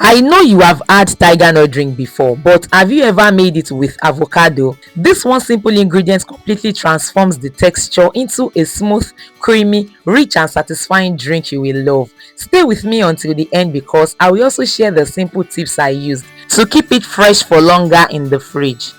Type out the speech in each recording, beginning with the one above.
I know you have had TigerNut drink before, but have you ever made it with avocado? This one simple ingredient completely transforms the texture into a smooth, creamy, rich and satisfying drink you will love. Stay with me until the end because I will also share the simple tips I used to keep it fresh for longer in the fridge.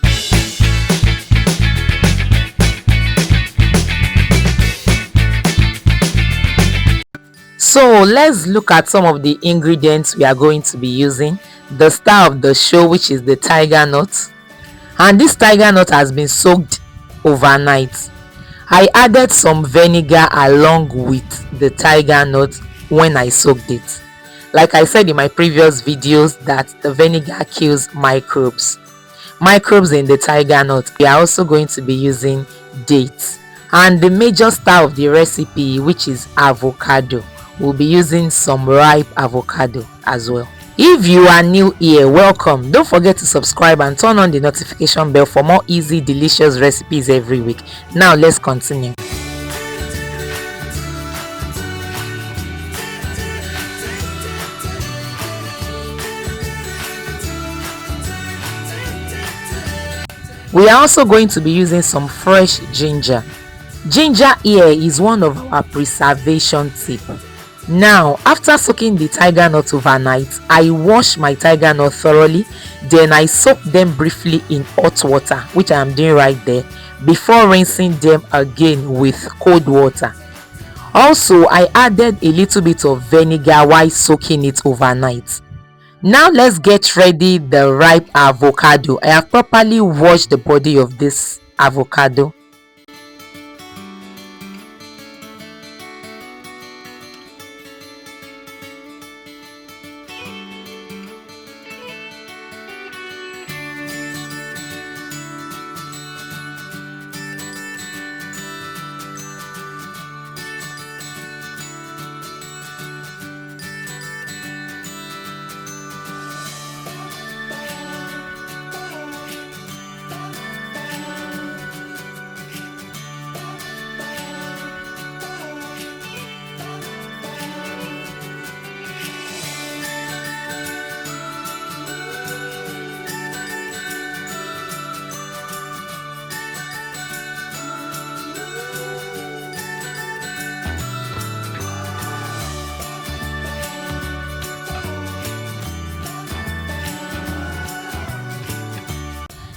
So let's look at some of the ingredients we are going to be using. The star of the show, which is the tiger nut, and this tiger nut has been soaked overnight. I added some vinegar along with the tiger nut when I soaked it. Like I said in my previous videos that the vinegar kills microbes in the tiger nut. We are also going to be using dates, and the major star of the recipe, which is avocado. We'll be using some ripe avocado as well. If you are new here, welcome. Don't forget to subscribe and turn on the notification bell for more easy, delicious recipes every week. Now let's continue. We are also going to be using some fresh ginger. Ginger here is one of our preservation tips. Now, after soaking the tiger nut overnight, I wash my tiger nut thoroughly, then I soak them briefly in hot water, which I am doing right there, before rinsing them again with cold water. Also, I added a little bit of vinegar while soaking it overnight. Now let's get ready the ripe avocado. I have properly washed the body of this avocado.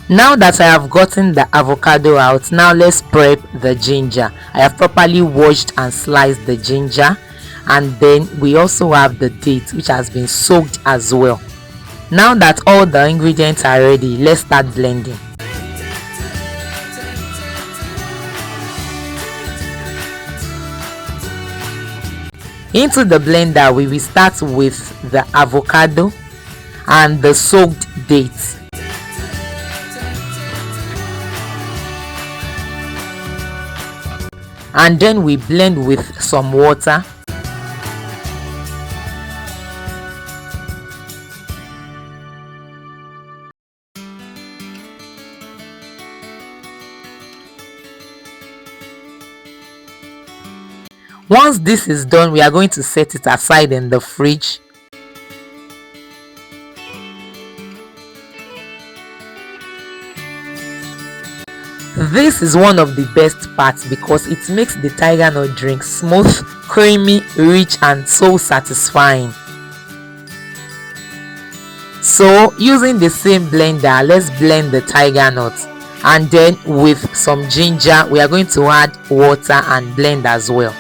Now that I have gotten the avocado out, now let's prep the ginger. I have properly washed and sliced the ginger, and then we also have the date, which has been soaked as well. Now that all the ingredients are ready, let's start blending. Into the blender we will start with the avocado and the soaked dates. And then we blend with some water. Once this is done, we are going to set it aside in the fridge. This is one of the best parts because it makes the TigerNut drink smooth, creamy, rich and so satisfying. So using the same blender, let's blend the TigerNut, and then with some ginger we are going to add water and blend as well.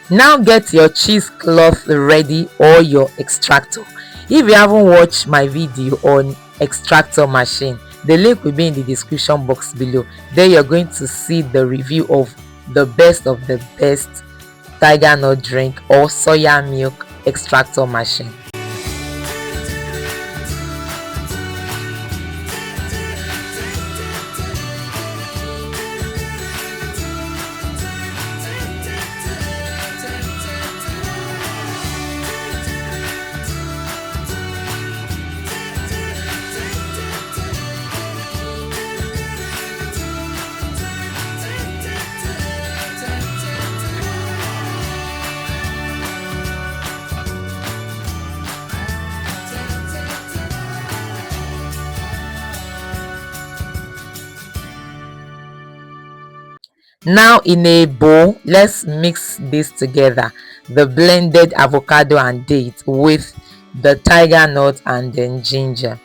Now get your cheesecloth ready or your extractor. If you haven't watched my video on extractor machine, the link will be in the description box below. There you're going to see the review of the best TigerNut drink or soya milk extractor machine. Now in a bowl, let's mix this together, the blended avocado and date with the tiger nut and then ginger.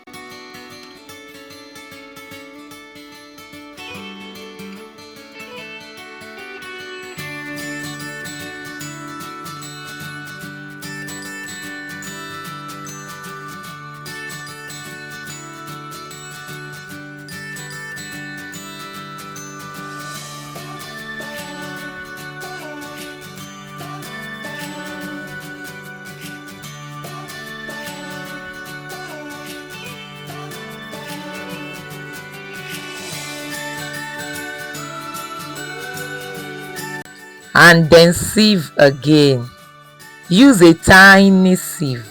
And then sieve again. Use a tiny sieve.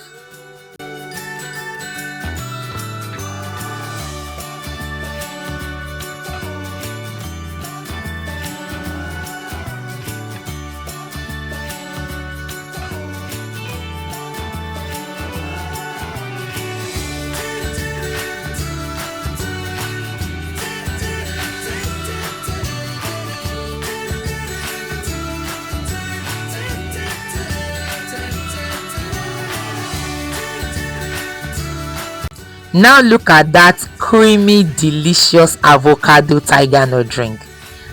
Now look at that creamy, delicious avocado tigernut drink.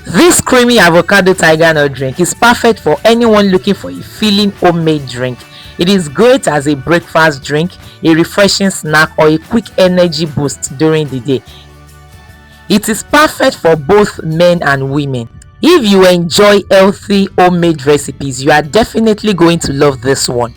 This creamy avocado tigernut drink is perfect for anyone looking for a filling homemade drink. It is great as a breakfast drink, a refreshing snack, or a quick energy boost during the day. It is perfect for both men and women. If you enjoy healthy homemade recipes, you are definitely going to love this one.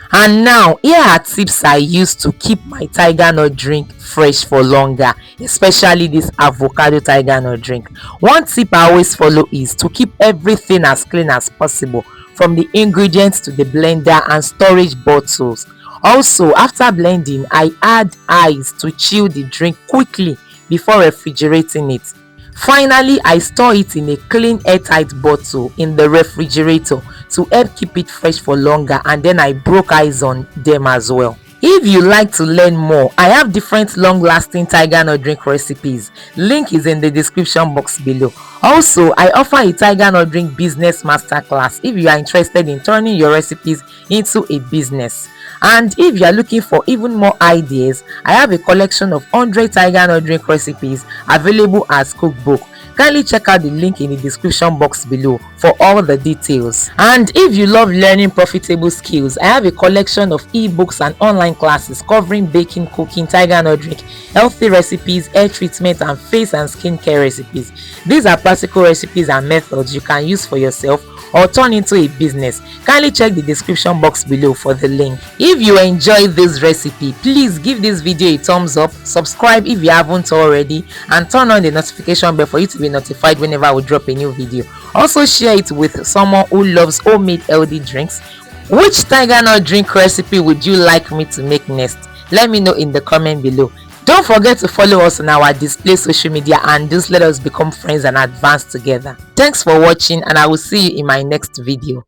And now here are tips I use to keep my tigernut drink fresh for longer, especially this avocado tigernut drink. One tip I always follow is to keep everything as clean as possible, from the ingredients to the blender and storage bottles. Also, after blending, I add ice to chill the drink quickly before refrigerating it. Finally, I store it in a clean airtight bottle in the refrigerator to help keep it fresh for longer, and then I broke ice on them as well. If you like to learn more, I have different long-lasting tigernut drink recipes. Link is in the description box below. Also, I offer a tigernut drink business masterclass if you are interested in turning your recipes into a business. And if you are looking for even more ideas, I have a collection of 100 tigernut drink recipes available as cookbook. Kindly check out the link in the description box below for all the details. And if you love learning profitable skills, I have a collection of ebooks and online classes covering baking, cooking, tigernut drink, healthy recipes, hair treatment, and face and skincare recipes. These are practical recipes and methods you can use for yourself or turn into a business. Kindly check the description box below for the link. If you enjoyed this recipe, please give this video a thumbs up, subscribe if you haven't already, and turn on the notification bell for you to be notified whenever we drop a new video. Also share it with someone who loves homemade healthy drinks. Which tigernut drink recipe would you like me to make next? Let me know in the comment below. Don't forget to follow us on our display social media and just let us become friends and advance together. Thanks for watching, and I will see you in my next video.